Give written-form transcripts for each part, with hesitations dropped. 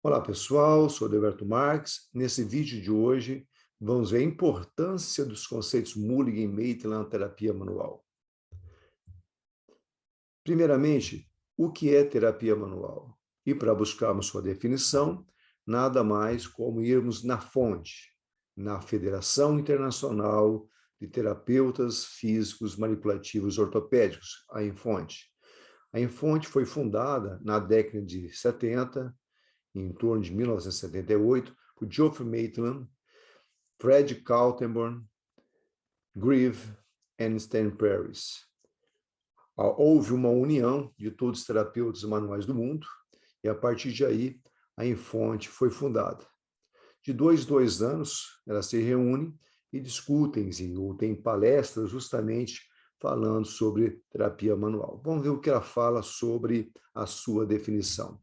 Olá pessoal, sou Deberto Marques. Nesse vídeo de hoje, vamos ver a importância dos conceitos Mulligan e Maitland na terapia manual. Primeiramente, o que é terapia manual? E para buscarmos sua definição, nada mais como irmos na fonte, na Federação Internacional de Terapeutas Físicos Manipulativos Ortopédicos, a Infonte. A Infonte foi fundada na década de 70, em torno de 1978, por Geoffrey Maitland, Fred Kaltenborn, Grieve e Stan Paris. Houve uma união de todos os terapeutas manuais do mundo e, a partir de aí, a Infonte foi fundada. De dois anos, ela se reúne e discutem ou tem palestras justamente falando sobre terapia manual. Vamos ver o que ela fala sobre a sua definição.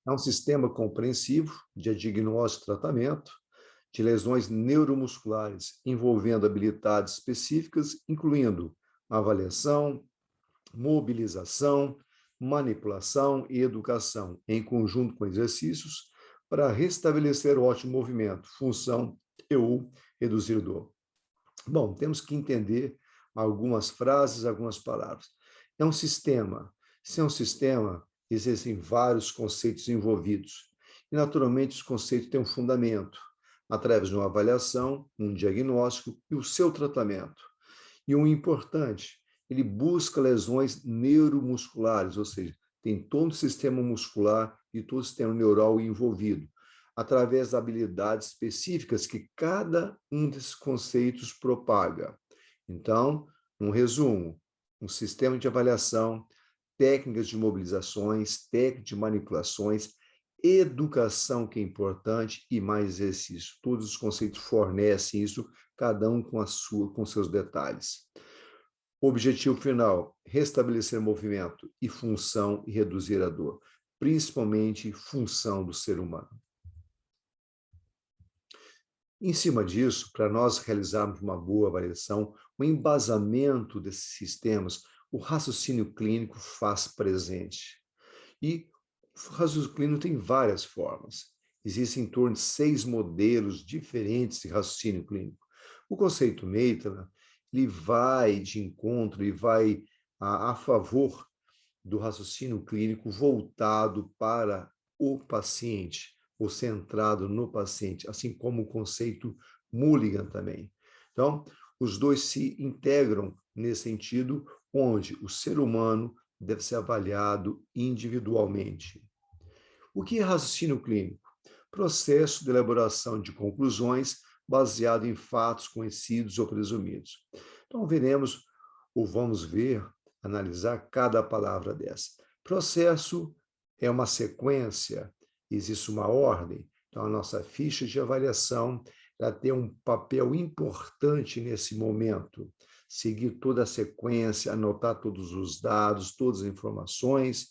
É um sistema compreensivo de diagnóstico e tratamento de lesões neuromusculares envolvendo habilidades específicas, incluindo avaliação, mobilização, manipulação e educação, em conjunto com exercícios, para restabelecer o ótimo movimento, função ou reduzir dor. Bom, temos que entender algumas frases, algumas palavras. É um sistema. Se é um sistema, existem vários conceitos envolvidos. E, naturalmente, os conceitos têm um fundamento, através de uma avaliação, um diagnóstico e o seu tratamento. E o importante, ele busca lesões neuromusculares, ou seja, tem todo o sistema muscular e todo o sistema neural envolvido, através das habilidades específicas que cada um desses conceitos propaga. Então, um resumo, um sistema de avaliação, técnicas de mobilizações, técnicas de manipulações, educação, que é importante, e mais exercício. Todos os conceitos fornecem isso, cada um com seus detalhes. O objetivo final, restabelecer movimento e função e reduzir a dor, principalmente função do ser humano. Em cima disso, para nós realizarmos uma boa avaliação, o embasamento desses sistemas, o raciocínio clínico faz presente. E o raciocínio clínico tem várias formas. Existem em torno de 6 modelos diferentes de raciocínio clínico. O conceito Maitland, ele vai de encontro e vai a favor do raciocínio clínico voltado para o paciente, ou centrado no paciente, assim como o conceito Mulligan também. Então, os dois se integram nesse sentido, onde o ser humano deve ser avaliado individualmente. O que é raciocínio clínico? Processo de elaboração de conclusões baseado em fatos conhecidos ou presumidos. Então, veremos, ou vamos ver, analisar cada palavra dessa. Processo é uma sequência, existe uma ordem. Então, a nossa ficha de avaliação ela tem um papel importante nesse momento. Seguir toda a sequência, anotar todos os dados, todas as informações,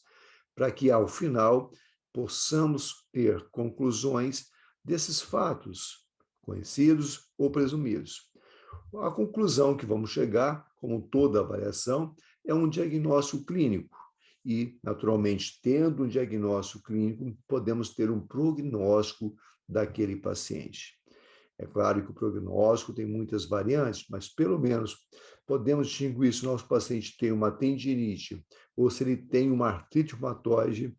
para que, ao final, possamos ter conclusões desses fatos, conhecidos ou presumidos. A conclusão que vamos chegar, como toda avaliação, é um diagnóstico clínico. E, naturalmente, tendo um diagnóstico clínico, podemos ter um prognóstico daquele paciente. É claro que o prognóstico tem muitas variantes, mas pelo menos podemos distinguir se o nosso paciente tem uma tendinite ou se ele tem uma artrite reumatoide.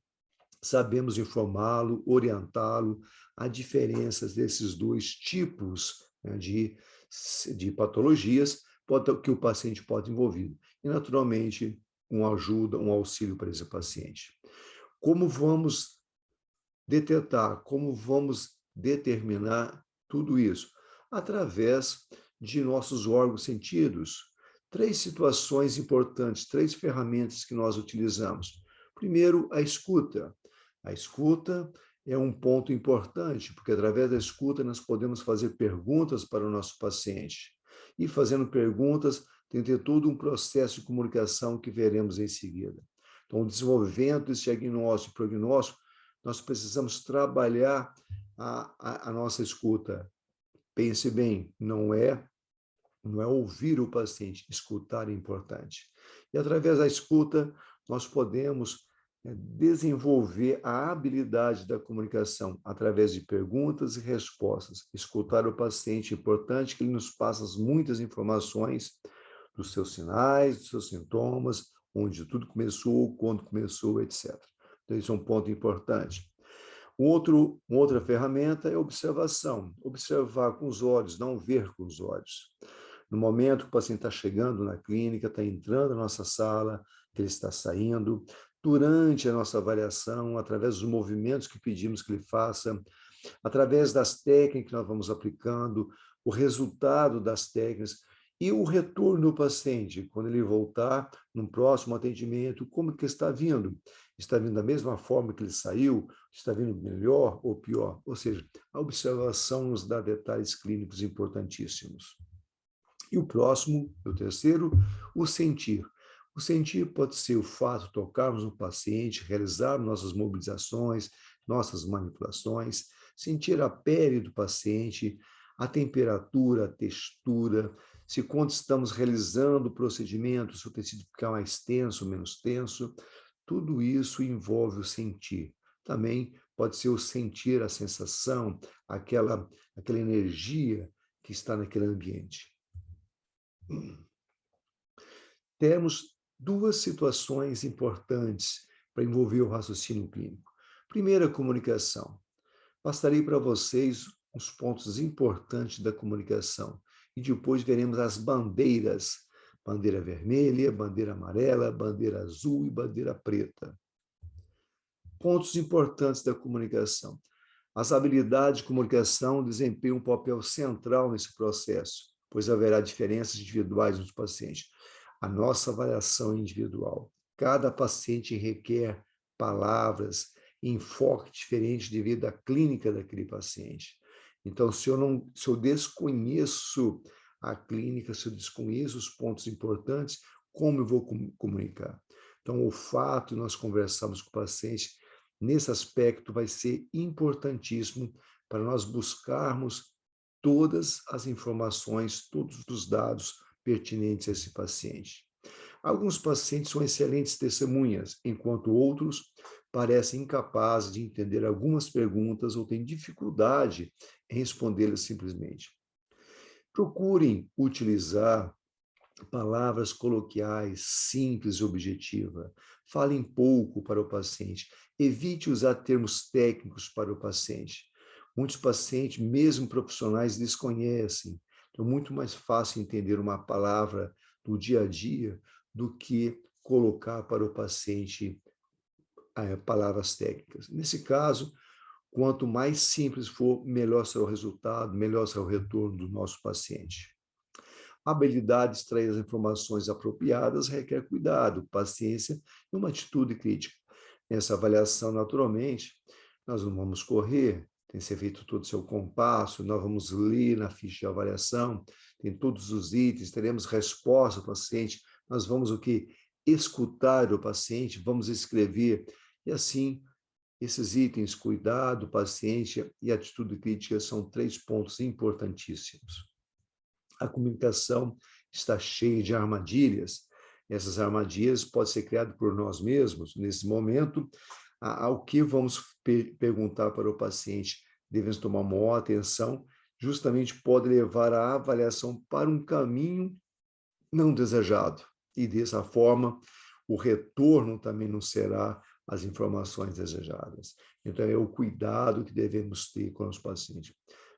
Sabemos informá-lo, orientá-lo a diferenças desses dois tipos, né, de patologias que o paciente pode envolver. E, naturalmente, uma ajuda, um auxílio para esse paciente. Como vamos detectar, como vamos determinar tudo isso? Através de nossos órgãos sentidos. 3 situações importantes, 3 ferramentas que nós utilizamos. Primeiro, a escuta. A escuta é um ponto importante, porque através da escuta nós podemos fazer perguntas para o nosso paciente. E fazendo perguntas, tem que ter todo um processo de comunicação que veremos em seguida. Então, o desenvolvimento desse diagnóstico e prognóstico, nós precisamos trabalhar a nossa escuta. Pense bem, não é ouvir o paciente, escutar é importante. E através da escuta, nós podemos desenvolver a habilidade da comunicação através de perguntas e respostas. Escutar o paciente é importante que ele nos passe muitas informações dos seus sinais, dos seus sintomas, onde tudo começou, quando começou, etc. Então, isso é um ponto importante. Uma outra ferramenta é a observação. Observar com os olhos, não ver com os olhos. No momento que o paciente está chegando na clínica, está entrando na nossa sala, que ele está saindo, durante a nossa avaliação, através dos movimentos que pedimos que ele faça, através das técnicas que nós vamos aplicando, o resultado das técnicas e o retorno do paciente, quando ele voltar no próximo atendimento, como que está vindo? Está vindo da mesma forma que ele saiu? Está vindo melhor ou pior? Ou seja, a observação nos dá detalhes clínicos importantíssimos. E o próximo, o terceiro, o sentir. O sentir pode ser o fato de tocarmos no paciente, realizar nossas mobilizações, nossas manipulações, sentir a pele do paciente, a temperatura, a textura, se quando estamos realizando o procedimento, se o tecido fica mais tenso, menos tenso, tudo isso envolve o sentir. Também pode ser o sentir, a sensação, aquela energia que está naquele ambiente. Temos duas situações importantes para envolver o raciocínio clínico. Primeiro, a comunicação. Passarei para vocês os pontos importantes da comunicação e depois veremos as bandeiras: bandeira vermelha, bandeira amarela, bandeira azul e bandeira preta. Pontos importantes da comunicação. As habilidades de comunicação desempenham um papel central nesse processo, pois haverá diferenças individuais nos pacientes. A nossa avaliação é individual. Cada paciente requer palavras, enfoque diferente devido à clínica daquele paciente. Então, se eu desconheço a clínica, se eu desconheço os pontos importantes, como eu vou comunicar? Então, o fato de nós conversarmos com o paciente nesse aspecto vai ser importantíssimo para nós buscarmos todas as informações, todos os dados pertinentes a esse paciente. Alguns pacientes são excelentes testemunhas, enquanto outros parecem incapazes de entender algumas perguntas ou têm dificuldade em respondê-las simplesmente. Procurem utilizar palavras coloquiais, simples e objetiva. Falem pouco para o paciente. Evite usar termos técnicos para o paciente. Muitos pacientes, mesmo profissionais, desconhecem. Então, é muito mais fácil entender uma palavra do dia a dia do que colocar para o paciente palavras técnicas. Nesse caso, quanto mais simples for, melhor será o resultado, melhor será o retorno do nosso paciente. A habilidade de extrair as informações apropriadas requer cuidado, paciência e uma atitude crítica. Nessa avaliação, naturalmente, nós não vamos correr, tem que ser feito todo o seu compasso, nós vamos ler na ficha de avaliação, tem todos os itens, teremos resposta do paciente, nós vamos o quê? Escutar o paciente, vamos escrever, e assim, esses itens, cuidado, paciência e atitude crítica, são 3 pontos importantíssimos. A comunicação está cheia de armadilhas. Essas armadilhas podem ser criadas por nós mesmos. Nesse momento, ao que vamos perguntar para o paciente, devemos tomar maior atenção, justamente pode levar a avaliação para um caminho não desejado. E dessa forma, o retorno também não será as informações desejadas. Então, é o cuidado que devemos ter com os pacientes.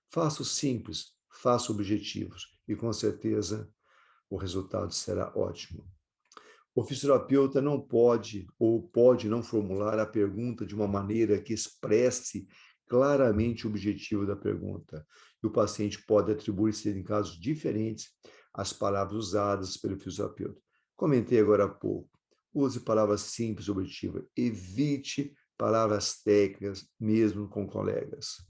Faça o simples, faça objetivos e, com certeza, o resultado será ótimo. O fisioterapeuta não pode ou pode não formular a pergunta de uma maneira que expresse claramente o objetivo da pergunta. E o paciente pode atribuir-se, em casos diferentes, as palavras usadas pelo fisioterapeuta. Comentei agora há pouco. Use palavras simples e objetivas. Evite palavras técnicas, mesmo com colegas.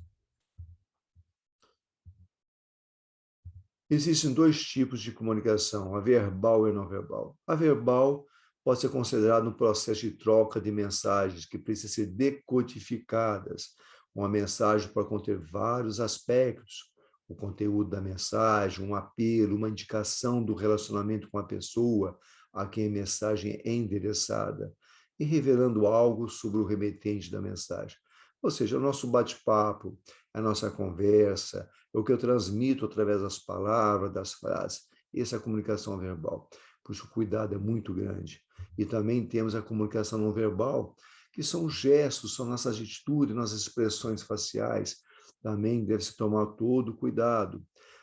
Existem 2 tipos de comunicação, a verbal e a não verbal. A verbal pode ser considerada um processo de troca de mensagens que precisam ser decodificadas. Uma mensagem pode conter vários aspectos, o conteúdo da mensagem, um apelo, uma indicação do relacionamento com a pessoa a quem a mensagem é endereçada. e revelando algo sobre o remetente da mensagem. Ou seja, o nosso bate-papo, a nossa conversa, o que eu transmito através das palavras, das frases. Essa é a comunicação verbal. Por isso, o cuidado é muito grande. E também temos a comunicação não verbal, que são gestos, são nossas atitudes, nossas expressões faciais. Também deve-se tomar todo cuidado.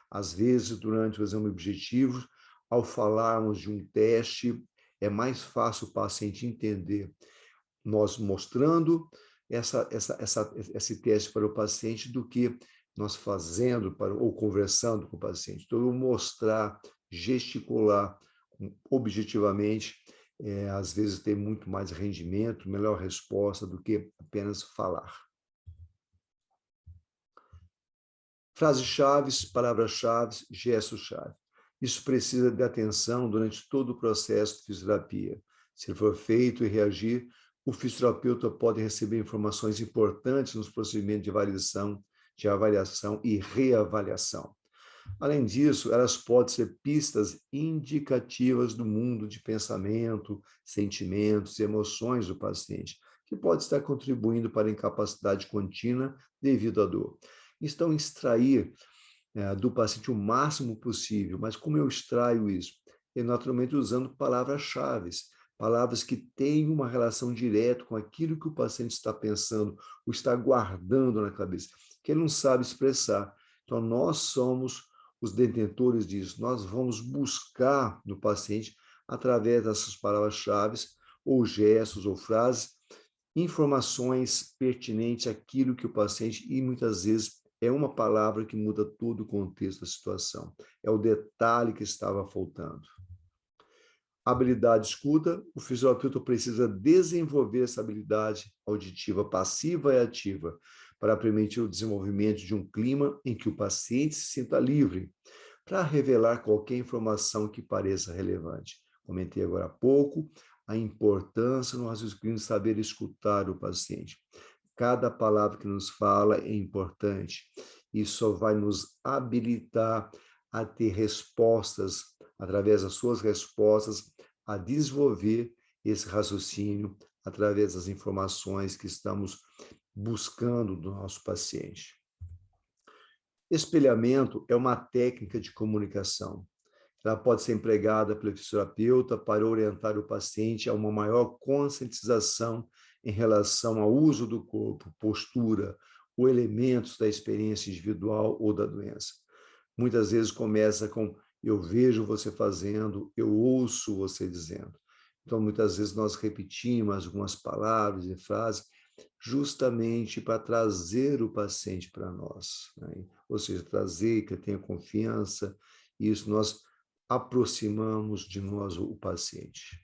Às vezes, durante o exame objetivo, ao falarmos de um teste, é mais fácil o paciente entender nós mostrando esse teste para o paciente do que nós fazendo ou conversando com o paciente. Então, eu mostrar, gesticular objetivamente, às vezes tem muito mais rendimento, melhor resposta do que apenas falar. Frases-chave, palavras-chave, gestos-chave. Isso precisa de atenção durante todo o processo de fisioterapia. Se for feito e reagir, o fisioterapeuta pode receber informações importantes nos procedimentos de avaliação e reavaliação. Além disso, elas podem ser pistas indicativas do mundo de pensamento, sentimentos e emoções do paciente, que pode estar contribuindo para a incapacidade contínua devido à dor. Então, extrair do paciente o máximo possível. Mas como eu extraio isso? É naturalmente usando palavras-chave, palavras que têm uma relação direta com aquilo que o paciente está pensando ou está guardando na cabeça, que ele não sabe expressar. Então, nós somos os detentores disso. Nós vamos buscar no paciente, através dessas palavras-chave, ou gestos, ou frases, informações pertinentes àquilo que o paciente, e muitas vezes é uma palavra que muda todo o contexto da situação. É o detalhe que estava faltando. Habilidade de escuta, o fisioterapeuta precisa desenvolver essa habilidade auditiva passiva e ativa para permitir o desenvolvimento de um clima em que o paciente se sinta livre para revelar qualquer informação que pareça relevante. Comentei agora há pouco a importância no raciocínio de saber escutar o paciente. Cada palavra que nos fala é importante. Isso só vai nos habilitar a ter respostas, através das suas respostas, a desenvolver esse raciocínio através das informações que estamos buscando do nosso paciente. Espelhamento é uma técnica de comunicação. Ela pode ser empregada pelo fisioterapeuta para orientar o paciente a uma maior conscientização em relação ao uso do corpo, postura ou elementos da experiência individual ou da doença. Muitas vezes começa com eu vejo você fazendo, eu ouço você dizendo. Então, muitas vezes nós repetimos algumas palavras e frases justamente para trazer o paciente para nós, né? Ou seja, trazer que tenha confiança, isso nós aproximamos de nós o paciente.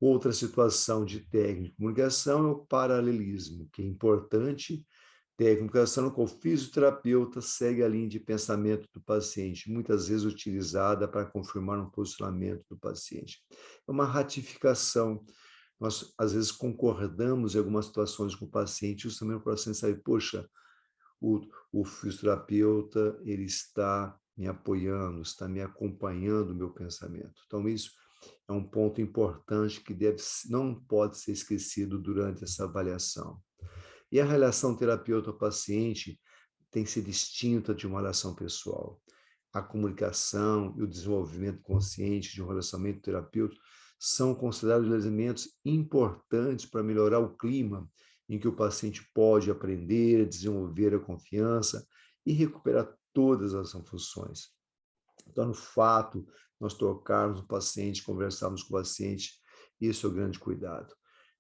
Outra situação de técnica de comunicação é o paralelismo, que é importante. Técnica de comunicação com o fisioterapeuta segue a linha de pensamento do paciente, muitas vezes utilizada para confirmar um posicionamento do paciente. É uma ratificação. Nós, às vezes, concordamos em algumas situações com o paciente, justamente para o paciente saber, poxa, o fisioterapeuta, ele está me apoiando, está me acompanhando o meu pensamento. Então, isso é um ponto importante que não pode ser esquecido durante essa avaliação. E a relação terapeuta-paciente tem que ser distinta de uma relação pessoal. A comunicação e o desenvolvimento consciente de um relacionamento terapêutico são considerados elementos importantes para melhorar o clima em que o paciente pode aprender, desenvolver a confiança e recuperar todas as funções. Então, no fato, nós tocarmos o paciente, conversarmos com o paciente, isso é o grande cuidado.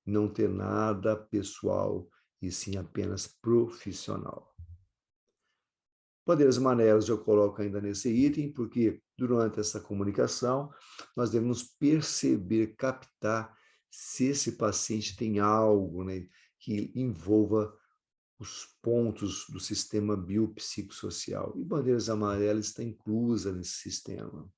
Não ter nada pessoal, e sim apenas profissional. Poderes maneiras eu coloco ainda nesse item, porque durante essa comunicação, nós devemos perceber, captar se esse paciente tem algo, né, que envolva os pontos do sistema biopsicossocial. E bandeiras amarelas está inclusa nesse sistema.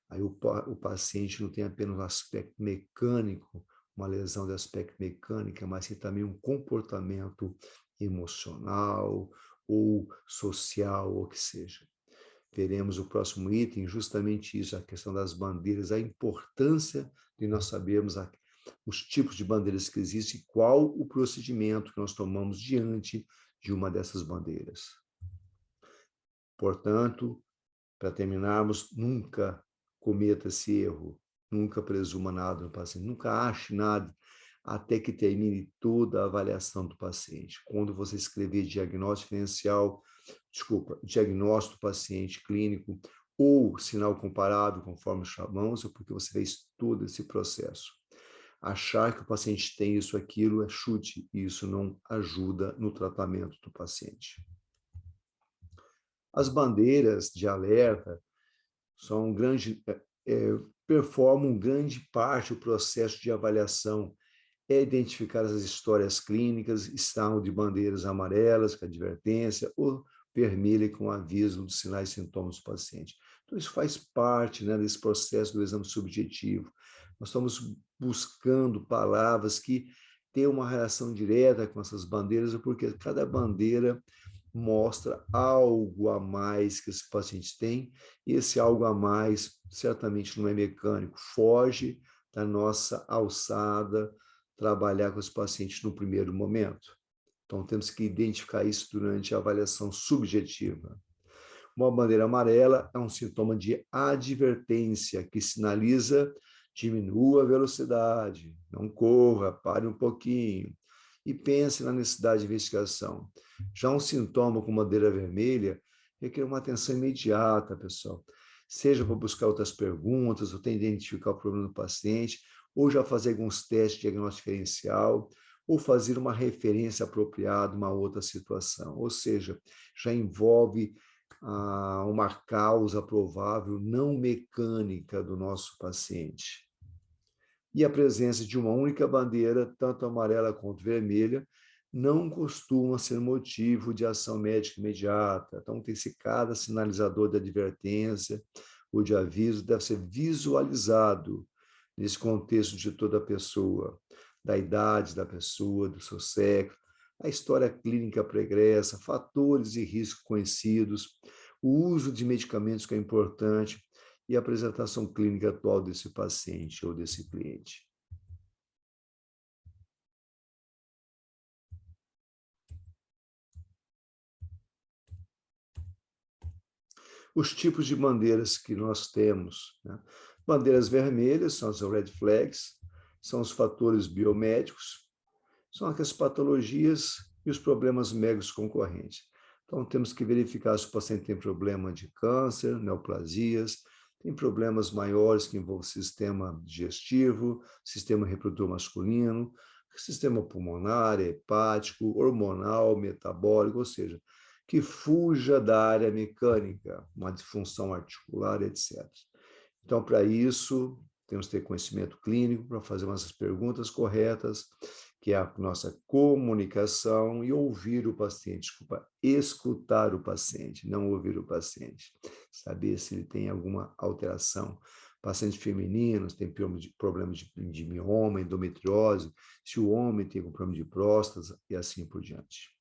Aí o paciente não tem apenas um aspecto mecânico, uma lesão de aspecto mecânico, mas tem também um comportamento emocional ou social, ou que seja. Veremos o próximo item, justamente isso, a questão das bandeiras, a importância de nós sabermos os tipos de bandeiras que existem e qual o procedimento que nós tomamos diante de uma dessas bandeiras. Portanto, para terminarmos, nunca cometa esse erro, nunca presuma nada no paciente, nunca ache nada até que termine toda a avaliação do paciente. Quando você escrever diagnóstico diferencial, diagnóstico do paciente clínico ou sinal comparável, conforme chamamos, é porque você fez todo esse processo. Achar que o paciente tem isso, aquilo, é chute, e isso não ajuda no tratamento do paciente. As bandeiras de alerta são performam grande parte do processo de avaliação, é identificar as histórias clínicas, estado de bandeiras amarelas, com advertência, ou vermelha, com aviso dos sinais e sintomas do paciente. Então, isso faz parte, né, desse processo do exame subjetivo. Nós estamos buscando palavras que tenham uma relação direta com essas bandeiras, porque cada bandeira mostra algo a mais que esse paciente tem, e esse algo a mais certamente não é mecânico, foge da nossa alçada, trabalhar com os pacientes no primeiro momento. Então, temos que identificar isso durante a avaliação subjetiva. Uma bandeira amarela é um sintoma de advertência que sinaliza: diminua a velocidade, não corra, pare um pouquinho e pense na necessidade de investigação. Já um sintoma com bandeira vermelha requer uma atenção imediata, pessoal. Seja para buscar outras perguntas, ou tentar identificar o problema do paciente, ou já fazer alguns testes de diagnóstico diferencial, ou fazer uma referência apropriada a uma outra situação. Ou seja, já envolve uma causa provável não mecânica do nosso paciente. E a presença de uma única bandeira, tanto amarela quanto vermelha, não costuma ser motivo de ação médica imediata. Então, cada sinalizador de advertência ou de aviso deve ser visualizado nesse contexto de toda a pessoa, da idade da pessoa, do seu sexo, a história clínica pregressa, fatores e riscos conhecidos, o uso de medicamentos que é importante e a apresentação clínica atual desse paciente ou desse cliente. Os tipos de bandeiras que nós temos, né? Bandeiras vermelhas são as red flags, são os fatores biomédicos, são aquelas patologias e os problemas médicos concorrentes. Então, temos que verificar se o paciente tem problema de câncer, neoplasias, tem problemas maiores que envolvem o sistema digestivo, sistema reprodutor masculino, sistema pulmonar, hepático, hormonal, metabólico, ou seja, que fuja da área mecânica, uma disfunção articular, etc. Então, para isso, temos que ter conhecimento clínico para fazer umas perguntas corretas, que é a nossa comunicação e ouvir o paciente, escutar o paciente, não ouvir o paciente, saber se ele tem alguma alteração. Pacientes femininos têm problemas de mioma, endometriose, se o homem tem um problema de próstata e assim por diante.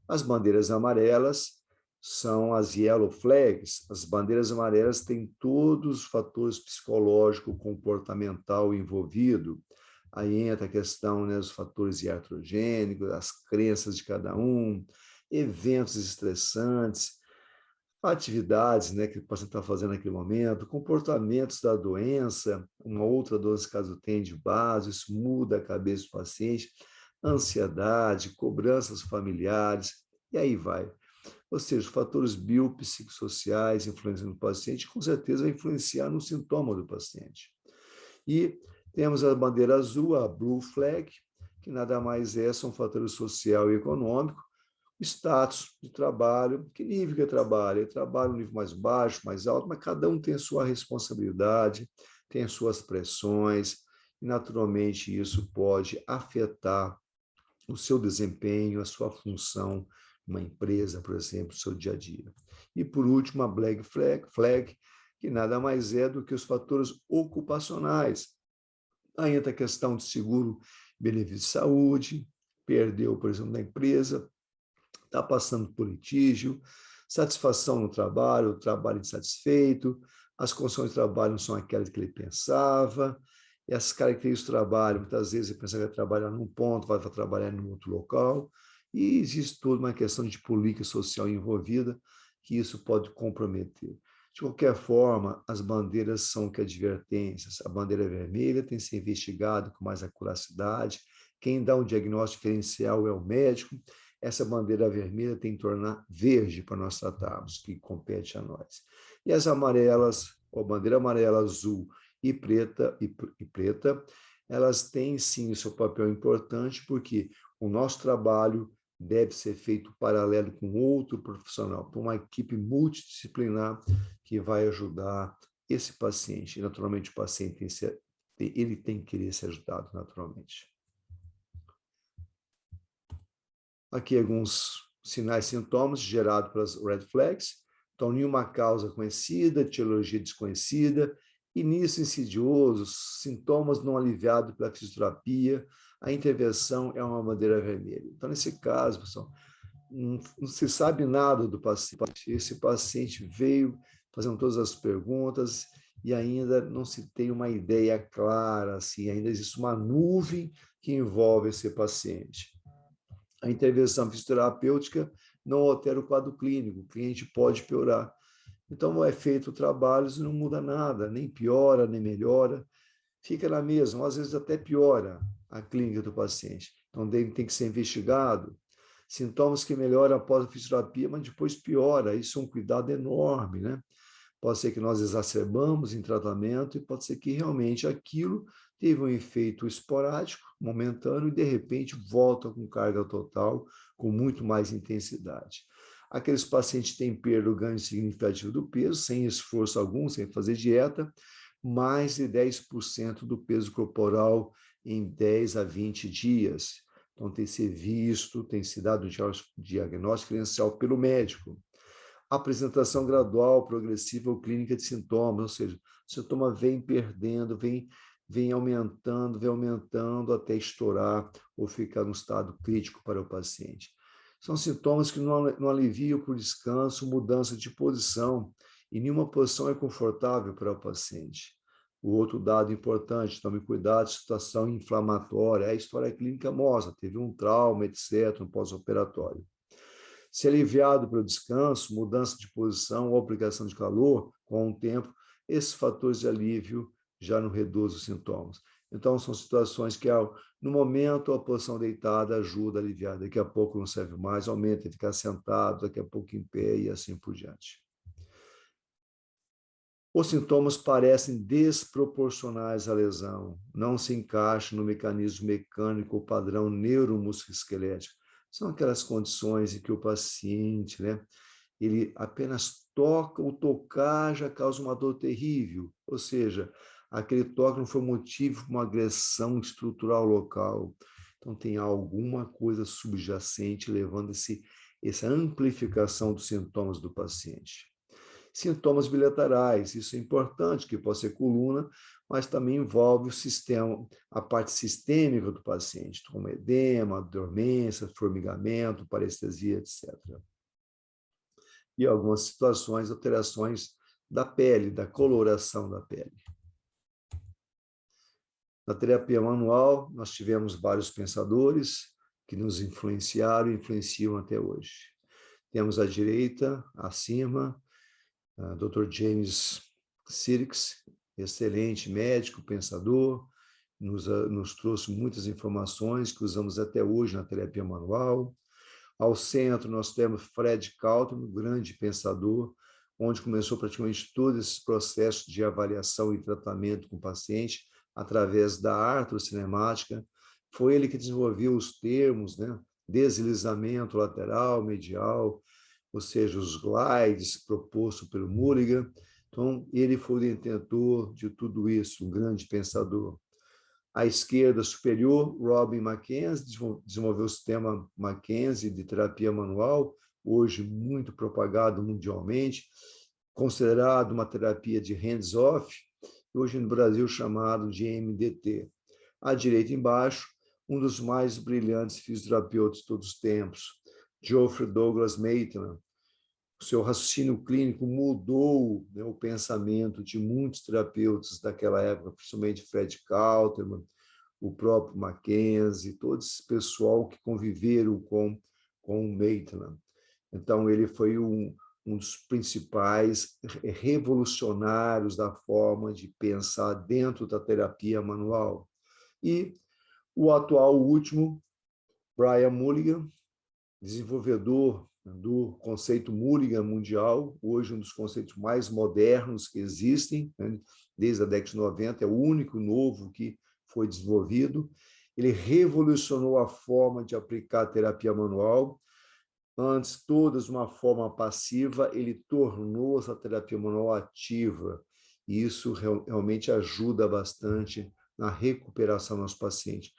As bandeiras amarelas são as yellow flags. As bandeiras amarelas têm todos os fatores psicológico, comportamental envolvido. Aí entra a questão, né, dos fatores iatrogênicos, as crenças de cada um, eventos estressantes, atividades, né, que o paciente está fazendo naquele momento, comportamentos da doença, uma outra doença, caso tenha de base, isso muda a cabeça do paciente, ansiedade, cobranças familiares, e aí vai. Ou seja, os fatores biopsicossociais influenciando o paciente, com certeza vai influenciar no sintoma do paciente. E temos a bandeira azul, a blue flag, que nada mais é, são fatores social e econômico, status de trabalho, que nível que é trabalho? É trabalho no nível mais baixo, mais alto, mas cada um tem a sua responsabilidade, tem as suas pressões, e naturalmente isso pode afetar o seu desempenho, a sua função numa empresa, por exemplo, o seu dia a dia. E por último, a black flag, que nada mais é do que os fatores ocupacionais. Aí entra a questão de seguro, benefício de saúde, perdeu, por exemplo, na empresa, está passando por litígio, Satisfação no trabalho, o trabalho insatisfeito, as condições de trabalho não são aquelas que ele pensava, e as características do trabalho, muitas vezes ele pensa que vai trabalhar num ponto, vai trabalhar em outro local, e existe toda uma questão de política social envolvida, que isso pode comprometer. De qualquer forma, as bandeiras são que advertências. A bandeira vermelha tem que ser investigada com mais acuracidade. Quem dá um diagnóstico diferencial é o médico. Essa bandeira vermelha tem que tornar verde para nós tratarmos, que compete a nós. E as amarelas, a bandeira amarela, azul e preta, elas têm sim o seu papel importante, porque o nosso trabalho deve ser feito paralelo com outro profissional, por uma equipe multidisciplinar que vai ajudar esse paciente. E, naturalmente, o paciente ele tem que querer ser ajudado, naturalmente. Aqui alguns sinais e sintomas gerados pelas red flags. Então, nenhuma causa conhecida, etiologia desconhecida, início insidioso, sintomas não aliviados pela fisioterapia, a intervenção é uma bandeira vermelha. Então, nesse caso, pessoal, não se sabe nada do paciente. Esse paciente veio fazendo todas as perguntas e ainda não se tem uma ideia clara, assim, ainda existe uma nuvem que envolve esse paciente. A intervenção fisioterapêutica não altera o quadro clínico, o cliente pode piorar. Então, é feito trabalhos e não muda nada, nem piora, nem melhora, fica na mesma, às vezes até piora a clínica do paciente. Então, ele tem que ser investigado. Sintomas que melhoram após a fisioterapia, mas depois piora, isso é um cuidado enorme, né? Pode ser que nós exacerbamos em tratamento e pode ser que realmente aquilo teve um efeito esporádico, momentâneo, e de repente volta com carga total, com muito mais intensidade. Aqueles pacientes têm perda ou ganho significativo do peso, sem esforço algum, sem fazer dieta, mais de 10% do peso corporal em 10 a 20 dias. Então, tem que ser visto, tem que se dado um diagnóstico diferencial pelo médico. Apresentação gradual, progressiva ou clínica de sintomas, ou seja, o sintoma vem perdendo, vem aumentando até estourar ou ficar no estado crítico para o paciente. São sintomas que não aliviam por descanso, mudança de posição, e nenhuma posição é confortável para o paciente. O outro dado importante, tome cuidado, situação inflamatória, a história clínica mostra, teve um trauma, etc., um pós-operatório. Se aliviado pelo descanso, mudança de posição ou aplicação de calor, com o tempo, esses fatores de alívio já não reduzem os sintomas. Então, são situações que, no momento, a posição deitada ajuda a aliviar, daqui a pouco não serve mais, aumenta, ficar sentado, daqui a pouco em pé e assim por diante. Os sintomas parecem desproporcionais à lesão, não se encaixam no mecanismo mecânico ou padrão neuromusculoesquelético. São aquelas condições em que o paciente, né, ele apenas toca, o tocar já causa uma dor terrível, ou seja, aquele toque não foi motivo de uma agressão estrutural local. Então, tem alguma coisa subjacente levando essa amplificação dos sintomas do paciente. Sintomas bilaterais, isso é importante, que pode ser coluna, mas também envolve o sistema, a parte sistêmica do paciente, como edema, dormência, formigamento, parestesia, etc. E algumas situações, alterações da pele, da coloração da pele. Na terapia manual, nós tivemos vários pensadores que nos influenciaram e influenciam até hoje. Temos à direita, acima, Dr. James Sirks, excelente médico, pensador, nos trouxe muitas informações que usamos até hoje na terapia manual. Ao centro, nós temos Fred Kaltman, grande pensador, onde começou praticamente todos esses processos de avaliação e tratamento com o paciente através da artrocinemática. Foi ele que desenvolveu os termos, né? Deslizamento lateral, medial, ou seja, os glides propostos pelo Mulligan. Então, ele foi o detentor de tudo isso, um grande pensador. À esquerda superior, Robin Mackenzie desenvolveu o sistema Mackenzie de terapia manual, hoje muito propagado mundialmente, considerado uma terapia de hands-off, hoje no Brasil chamado de MDT. À direita embaixo, um dos mais brilhantes fisioterapeutas de todos os tempos, Geoffrey Douglas Maitland, o seu raciocínio clínico mudou, né, o pensamento de muitos terapeutas daquela época, principalmente Fred Kauterman, o próprio Mackenzie, todo esse pessoal que conviveram com o Maitland. Então, ele foi um dos principais revolucionários da forma de pensar dentro da terapia manual. E o atual último, Brian Mulligan, desenvolvedor do conceito Mulligan mundial, hoje um dos conceitos mais modernos que existem, né? Desde a década de 90, é o único novo que foi desenvolvido. Ele revolucionou a forma de aplicar a terapia manual. Antes, todas de uma forma passiva, ele tornou essa terapia manual ativa. E isso realmente ajuda bastante na recuperação dos pacientes.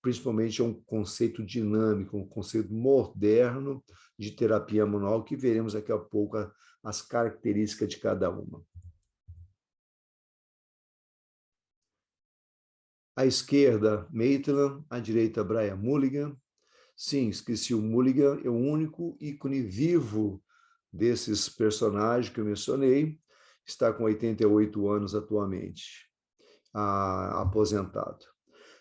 Principalmente é um conceito dinâmico, um conceito moderno de terapia manual, que veremos daqui a pouco as características de cada uma. À esquerda, Maitland, à direita, Brian Mulligan. Sim, esqueci, o Mulligan é o único ícone vivo desses personagens que eu mencionei, está com 88 anos atualmente, aposentado.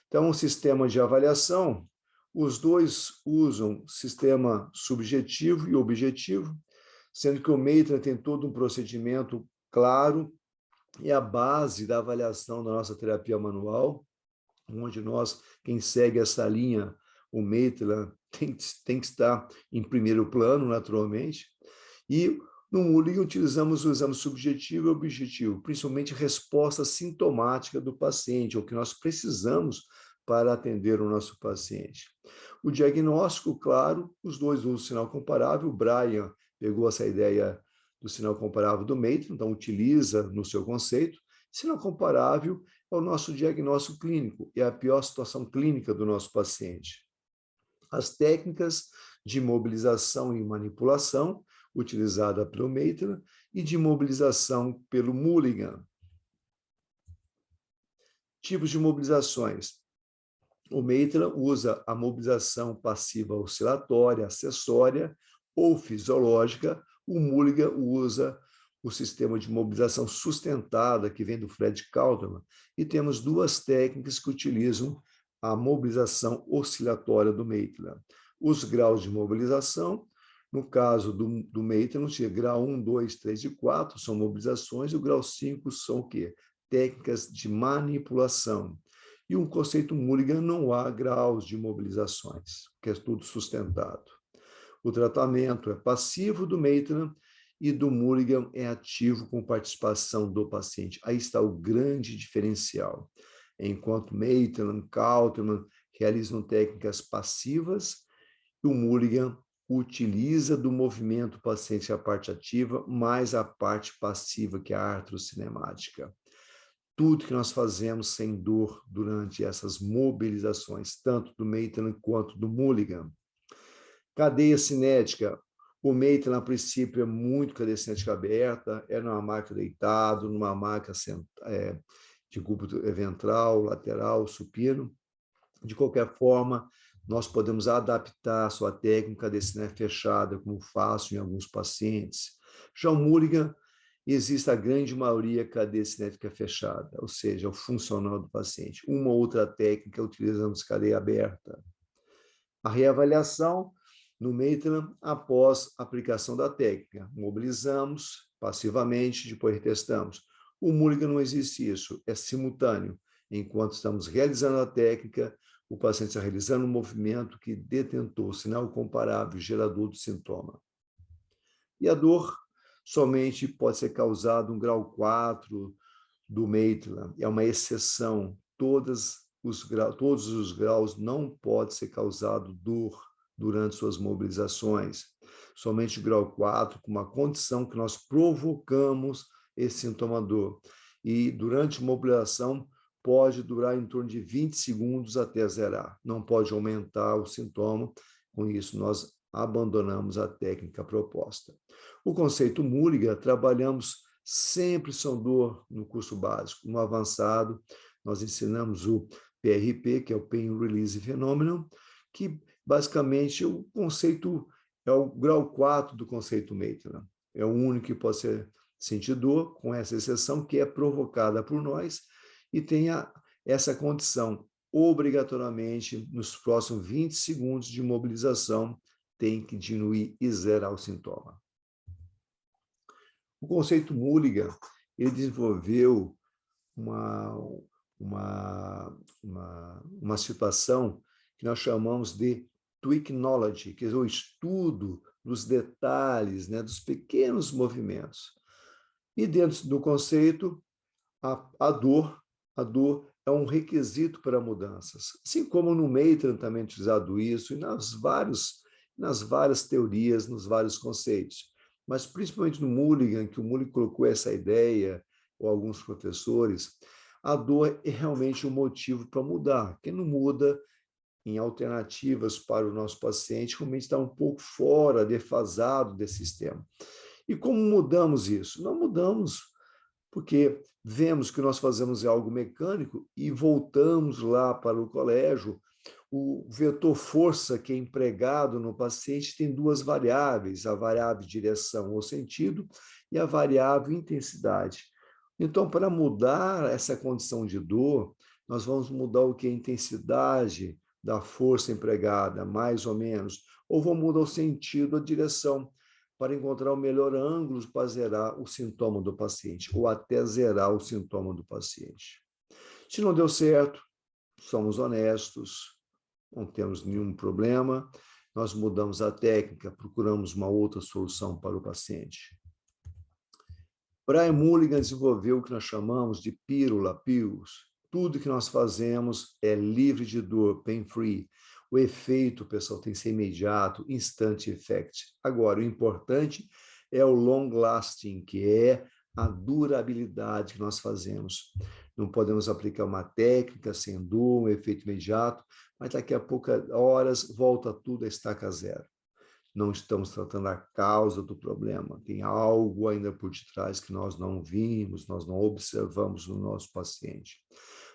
Então, o sistema de avaliação, os dois usam sistema subjetivo e objetivo, sendo que o Maitland tem todo um procedimento claro e a base da avaliação da nossa terapia manual, onde nós, quem segue essa linha, o Maitland tem que estar em primeiro plano, naturalmente, e no Mulligan utilizamos o exame subjetivo e objetivo, principalmente resposta sintomática do paciente, o que nós precisamos para atender o nosso paciente. O diagnóstico, claro, os dois usam o sinal comparável. O Brian pegou essa ideia do sinal comparável do Maitland, então utiliza no seu conceito. Sinal comparável é o nosso diagnóstico clínico, é a pior situação clínica do nosso paciente. As técnicas de mobilização e manipulação, utilizada pelo Maitland, e de mobilização pelo Mulligan. Tipos de mobilizações. O Maitland usa a mobilização passiva oscilatória, acessória ou fisiológica. O Mulligan usa o sistema de mobilização sustentada, que vem do Fred Kauterman. E temos duas técnicas que utilizam a mobilização oscilatória do Maitland. Os graus de mobilização, no caso do Maitland, grau 1, 2, 3 e 4 são mobilizações, e o grau 5 são o quê? Técnicas de manipulação. E um conceito Mulligan não há graus de mobilizações, que é tudo sustentado. O tratamento é passivo do Maitland e do Mulligan é ativo com participação do paciente. Aí está o grande diferencial. Enquanto Maitland, Kauterman realizam técnicas passivas, o Mulligan utiliza do movimento paciente a parte ativa, mais a parte passiva, que é a artrocinemática. Tudo que nós fazemos sem dor durante essas mobilizações, tanto do Maitland quanto do Mulligan. Cadeia cinética. O Maitland, a princípio, é muito cadeia cinética aberta, é numa maca deitado, numa maca de cubo ventral, lateral, supino. De qualquer forma, nós podemos adaptar a sua técnica de cinética fechada, como faço em alguns pacientes. Já o Mulligan, existe a grande maioria cadeia cinética fechada, ou seja, o funcional do paciente. Uma ou outra técnica utilizamos cadeia aberta. A reavaliação no Maitland após a aplicação da técnica. Mobilizamos passivamente, depois retestamos. O Mulligan não existe isso, é simultâneo. Enquanto estamos realizando a técnica, o paciente está realizando um movimento que detentou o sinal comparável gerador do sintoma. E a dor somente pode ser causada no grau 4 do Maitland, é uma exceção. Todos os graus não pode ser causado dor durante suas mobilizações. Somente o grau 4, com uma condição que nós provocamos esse sintoma dor. E durante a mobilização pode durar em torno de 20 segundos até zerar. Não pode aumentar o sintoma. Com isso, nós abandonamos a técnica proposta. O conceito Mulligan, trabalhamos sempre som dor no curso básico. No avançado, nós ensinamos o PRP, que é o Pain Release Phenomenon, que basicamente o conceito é o grau 4 do conceito Maitland. é o único que pode sentir dor, com essa exceção que é provocada por nós e tem essa condição, obrigatoriamente, nos próximos 20 segundos de mobilização, tem que diminuir e zerar o sintoma. O conceito Mulligan, ele desenvolveu uma situação que nós chamamos de Tweaknology, que é o estudo dos detalhes, né, dos pequenos movimentos. E dentro do conceito, a dor é um requisito para mudanças. Assim como no Maitland também é utilizado isso, e nas várias teorias, nos vários conceitos. Mas principalmente no Mulligan, que o Mulligan colocou essa ideia, ou alguns professores, a dor é realmente um motivo para mudar. Quem não muda em alternativas para o nosso paciente realmente está um pouco fora, defasado desse sistema. E como mudamos isso? Não mudamos porque vemos que nós fazemos algo mecânico e voltamos lá para o colégio. O vetor força que é empregado no paciente tem duas variáveis, a variável direção ou sentido e a variável intensidade. Então, para mudar essa condição de dor, nós vamos mudar o que? A intensidade da força empregada, mais ou menos, ou vamos mudar o sentido, a direção, para encontrar o melhor ângulo para zerar o sintoma do paciente, ou até zerar o sintoma do paciente. Se não deu certo, somos honestos, não temos nenhum problema, nós mudamos a técnica, procuramos uma outra solução para o paciente. Brian Mulligan desenvolveu o que nós chamamos de pílula, pills. Tudo que nós fazemos é livre de dor, pain-free. O efeito, pessoal, tem que ser imediato, instant effect. Agora, o importante é o long-lasting, que é a durabilidade que nós fazemos. Não podemos aplicar uma técnica sem dor, um efeito imediato, mas daqui a poucas horas volta tudo a estaca zero. Não estamos tratando a causa do problema. Tem algo ainda por detrás que nós não vimos, nós não observamos no nosso paciente.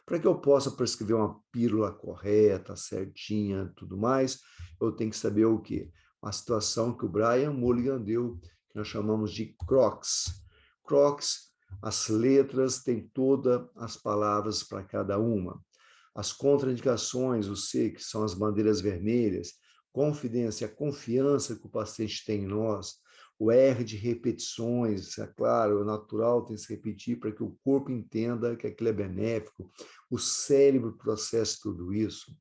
Para que eu possa prescrever uma pílula correta, certinha, tudo mais, eu tenho que saber o quê? A situação que o Brian Mulligan deu, que nós chamamos de CROCS. CROCS, as letras têm todas as palavras para cada uma. As contraindicações, o C, que são as bandeiras vermelhas, confidência, a confiança que o paciente tem em nós, o R de repetições, é claro, o natural tem que se repetir para que o corpo entenda que aquilo é benéfico, o cérebro processa tudo isso.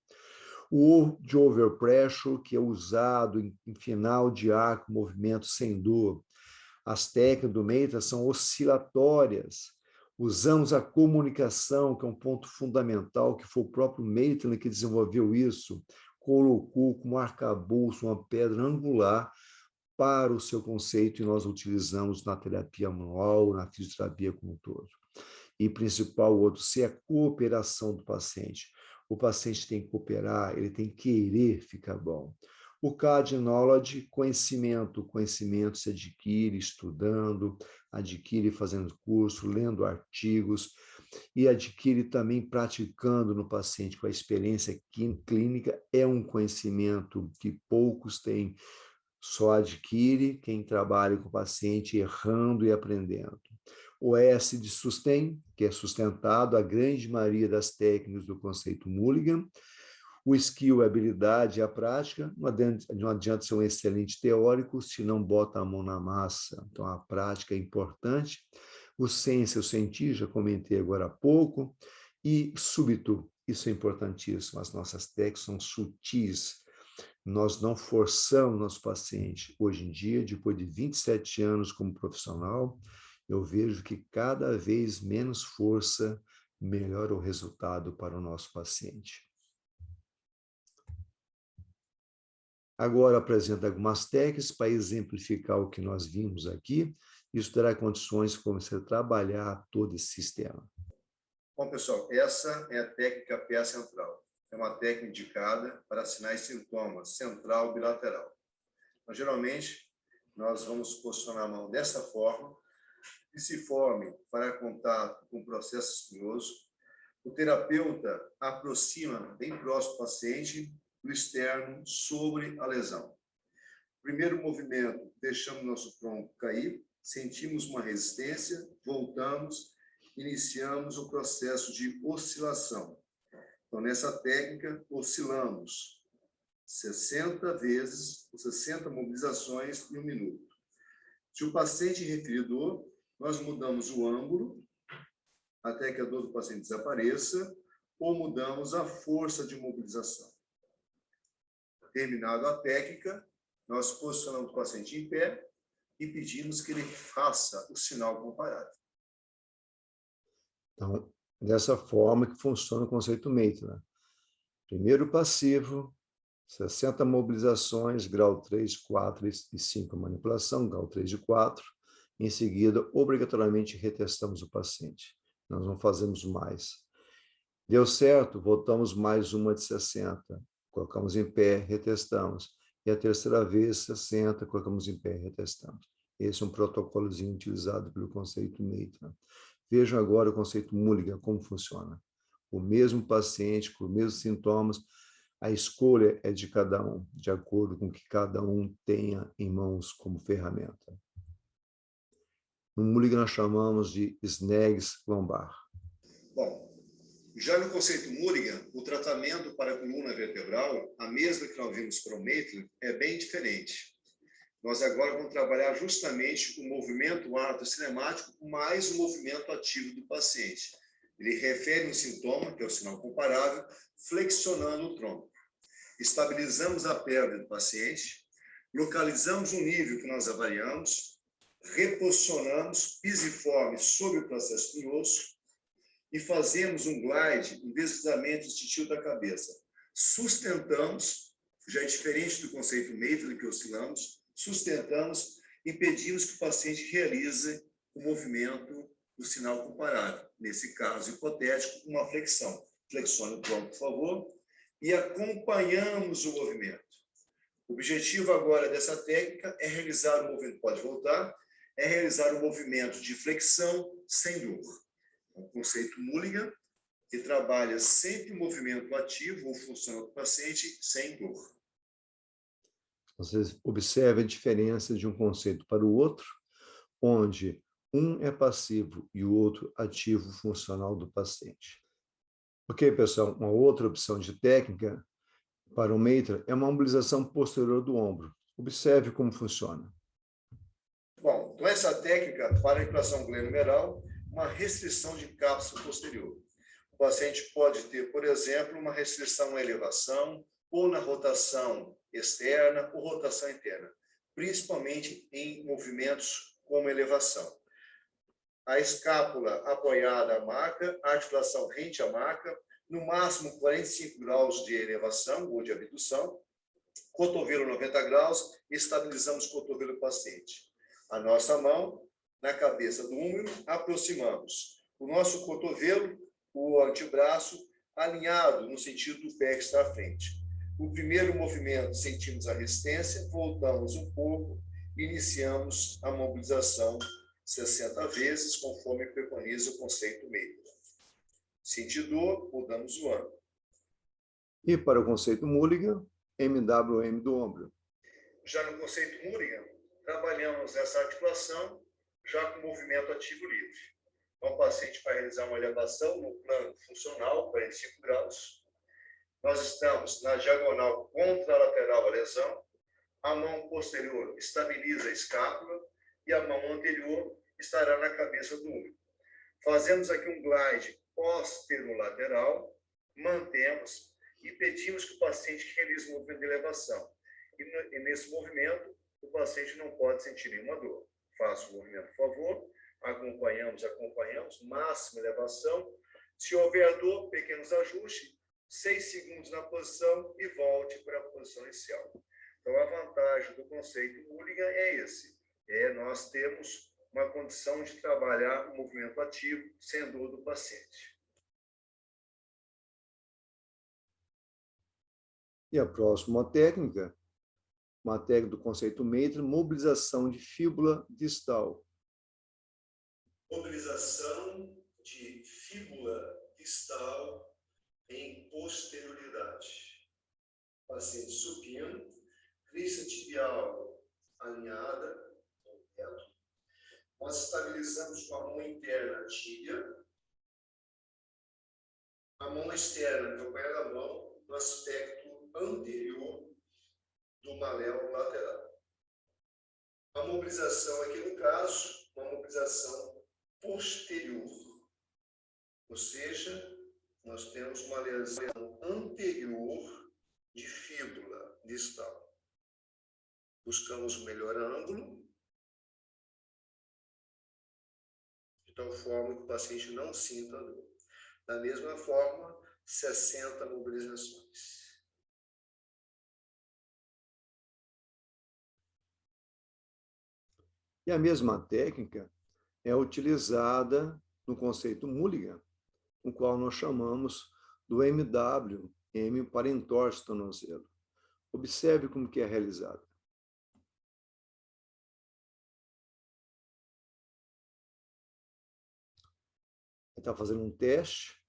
O O de overpressure, que é usado em final de ar com movimento sem dor. As técnicas do Maitland são oscilatórias. Usamos a comunicação, que é um ponto fundamental, que foi o próprio Maitland que desenvolveu isso, colocou como arcabouço uma pedra angular para o seu conceito e nós utilizamos na terapia manual, na fisioterapia como um todo. E principal, o outro C, é a cooperação do paciente. O paciente tem que cooperar, ele tem que querer ficar bom. O K de knowledge, conhecimento. Conhecimento se adquire estudando, adquire fazendo curso, lendo artigos, e adquire também praticando no paciente, com a experiência clínica. É um conhecimento que poucos têm, só adquire quem trabalha com o paciente errando e aprendendo. O S de sustain, que é sustentado, a grande maioria das técnicas do conceito Mulligan. O skill, a habilidade e a prática. Não adianta ser um excelente teórico se não bota a mão na massa. Então, a prática é importante. O sense, eu senti, já comentei agora há pouco. E súbito, isso é importantíssimo. As nossas técnicas são sutis. Nós não forçamos nosso paciente. Hoje em dia, depois de 27 anos como profissional, eu vejo que cada vez menos força, melhor o resultado para o nosso paciente. Agora apresento algumas técnicas para exemplificar o que nós vimos aqui. Isso terá condições de começar a trabalhar todo esse sistema. Bom, pessoal, essa é a técnica pé central. É uma técnica indicada para sinais e sintomas, central bilateral. Então, geralmente, nós vamos posicionar a mão dessa forma, que se forme para contato com o processo espinhoso. O terapeuta aproxima bem próximo do paciente do externo sobre a lesão. Primeiro movimento, deixamos nosso tronco cair, sentimos uma resistência, voltamos, iniciamos o processo de oscilação. Então, nessa técnica, oscilamos 60 vezes, 60 mobilizações em 1 minuto. Se o paciente referir dor, nós mudamos o ângulo até que a dor do paciente desapareça, ou mudamos a força de mobilização. Terminada a técnica, nós posicionamos o paciente em pé e pedimos que ele faça o sinal comparado. Então, dessa forma que funciona o conceito Maitland. Primeiro passivo, 60 mobilizações, grau 3, 4 e 5 manipulação, grau 3 de 4. Em seguida, obrigatoriamente retestamos o paciente. Nós não fazemos mais. Deu certo, voltamos mais uma de 60. Colocamos em pé, retestamos. E a terceira vez, 60, colocamos em pé, retestamos. Esse é um protocolozinho utilizado pelo conceito Maitland. Vejam agora o conceito Mulligan, como funciona. O mesmo paciente, com os mesmos sintomas, a escolha é de cada um, de acordo com o que cada um tenha em mãos como ferramenta. No Mulligan nós chamamos de snags lombar. Bom, já no conceito Mulligan, o tratamento para a coluna vertebral, a mesma que nós vimos para o Maitland, é bem diferente. Nós agora vamos trabalhar justamente o movimento ártico-cinemático mais o movimento ativo do paciente. Ele refere um sintoma, que é o sinal comparável, flexionando o tronco. Estabilizamos a perna do paciente, localizamos o nível que nós avaliamos, reposicionamos pisiforme sobre o processo espinhoso e fazemos um glide, um deslizamento instintivo da cabeça. Sustentamos, já é diferente do conceito Maitland que oscilamos, sustentamos e pedimos que o paciente realize o movimento do sinal comparável. Nesse caso hipotético, uma flexão. Flexione o tronco, por favor, e acompanhamos o movimento. O objetivo agora dessa técnica é realizar o movimento, pode voltar, é realizar o movimento de flexão sem dor. O conceito Mulligan, que trabalha sempre o movimento ativo ou funcional do paciente sem dor. Vocês observem a diferença de um conceito para o outro, onde um é passivo e o outro ativo funcional do paciente. Ok, pessoal, uma outra opção de técnica para o Maitland é uma mobilização posterior do ombro. Observe como funciona. Bom, então essa técnica para a inflação glenomeral, uma restrição de cápsula posterior. O paciente pode ter, por exemplo, uma restrição na elevação, ou na rotação externa ou rotação interna, principalmente em movimentos como elevação. A escápula apoiada à maca, a articulação rente à maca, no máximo 45 graus de elevação ou de abdução, cotovelo 90 graus, estabilizamos o cotovelo do paciente. A nossa mão na cabeça do húmero, aproximamos o nosso cotovelo, o antebraço, alinhado no sentido do pé que está à frente. O primeiro movimento, sentimos a resistência, voltamos um pouco, iniciamos a mobilização 60 vezes, conforme preconiza o conceito Maitland. Sentir dor, mudamos o ângulo. E para o conceito Mulligan, MWM do ombro. Já no conceito Mulligan, trabalhamos essa articulação já com movimento ativo livre. Então, o paciente vai realizar uma elevação no plano funcional, 45 graus. Nós estamos na diagonal contralateral à lesão. A mão posterior estabiliza a escápula e a mão anterior estará na cabeça do húmero. Fazemos aqui um glide posterolateral, mantemos e pedimos que o paciente realize o movimento de elevação. E nesse movimento, o paciente não pode sentir nenhuma dor. Faça o movimento, por favor. Acompanhamos, máxima elevação. Se houver dor, pequenos ajustes, 6 segundos na posição e volte para a posição inicial. Então, a vantagem do conceito Mulligan é esse. Nós temos uma condição de trabalhar o movimento ativo sem dor do paciente. E a próxima técnica, uma técnica do conceito Maitland, mobilização de fíbula distal. Mobilização de fíbula distal em posterioridade. Paciente supino, crista tibial alinhada no teto. Nós estabilizamos com a mão interna a tíbia, a mão externa, calcanhar da mão, no aspecto anterior do maléolo lateral. A mobilização aqui, no caso, uma mobilização posterior. Ou seja, nós temos uma lesão anterior de fíbula distal. Buscamos o melhor ângulo, de tal forma que o paciente não sinta dor. Da mesma forma, 60 mobilizações. E a mesma técnica é utilizada no conceito Mulligan, o qual nós chamamos do MWM para entorse do tornozelo. Observe como que é realizado. Está fazendo um teste,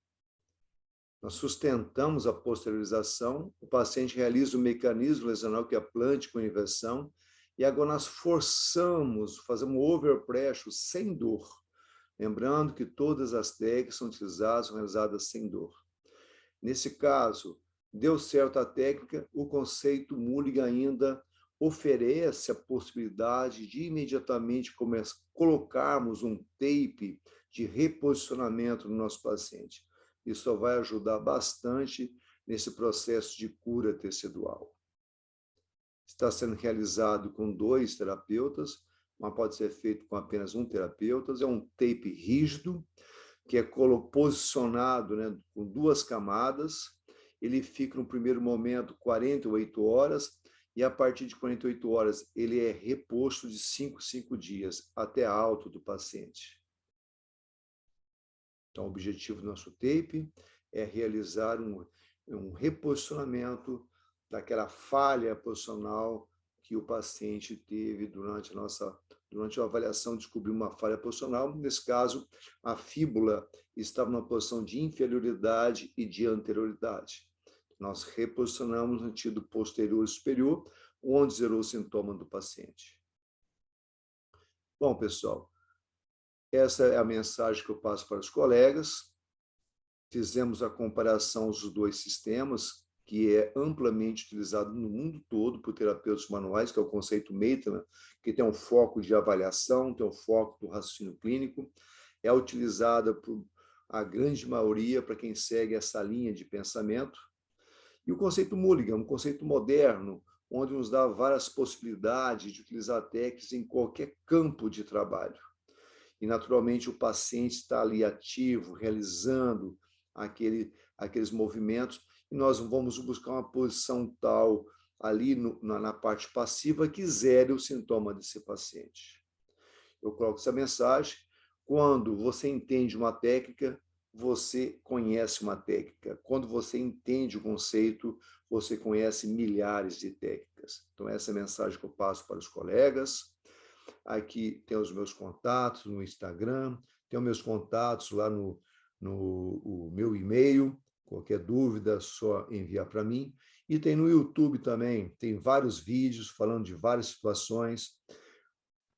nós sustentamos a posteriorização, o paciente realiza o mecanismo lesional que é a plante com inversão, e agora nós forçamos, fazemos um overpressure sem dor. Lembrando que todas as técnicas são utilizadas, são realizadas sem dor. Nesse caso, deu certo a técnica, o conceito Mulligan ainda oferece a possibilidade de imediatamente colocarmos um tape de reposicionamento no nosso paciente. Isso vai ajudar bastante nesse processo de cura tecidual. Está sendo realizado com 2 terapeutas, mas pode ser feito com apenas um terapeuta. É um tape rígido, que é posicionado, né, com 2 camadas. Ele fica, no primeiro momento, 48 horas, e a partir de 48 horas, ele é reposto de 5 em 5 dias, até a alta do paciente. Então, o objetivo do nosso tape é realizar um reposicionamento daquela falha posicional que o paciente teve durante a avaliação, descobriu uma falha posicional. Nesse caso, a fíbula estava numa posição de inferioridade e de anterioridade. Nós reposicionamos no sentido posterior e superior, onde zerou o sintoma do paciente. Bom, pessoal, essa é a mensagem que eu passo para os colegas. Fizemos a comparação dos 2 sistemas, que é amplamente utilizado no mundo todo por terapeutas manuais, que é o conceito Maitland, que tem um foco de avaliação, tem um foco do raciocínio clínico, é utilizada por a grande maioria para quem segue essa linha de pensamento. E o conceito Mulligan, um conceito moderno, onde nos dá várias possibilidades de utilizar técnicas em qualquer campo de trabalho. E, naturalmente, o paciente está ali ativo, realizando aqueles movimentos, e nós vamos buscar uma posição tal ali na parte passiva que zere o sintoma desse paciente. Eu coloco essa mensagem. Quando você entende uma técnica, você conhece uma técnica. Quando você entende o conceito, você conhece milhares de técnicas. Então, essa é a mensagem que eu passo para os colegas. Aqui tem os meus contatos no Instagram, tem os meus contatos lá no meu e-mail. Qualquer dúvida, só enviar para mim. E tem no YouTube também, tem vários vídeos falando de várias situações.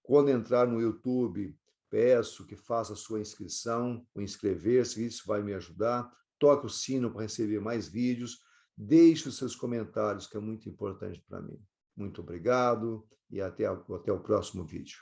Quando entrar no YouTube, peço que faça a sua inscrição, ou inscrever-se, isso vai me ajudar. Toque o sino para receber mais vídeos. Deixe os seus comentários, que é muito importante para mim. Muito obrigado e até o próximo vídeo.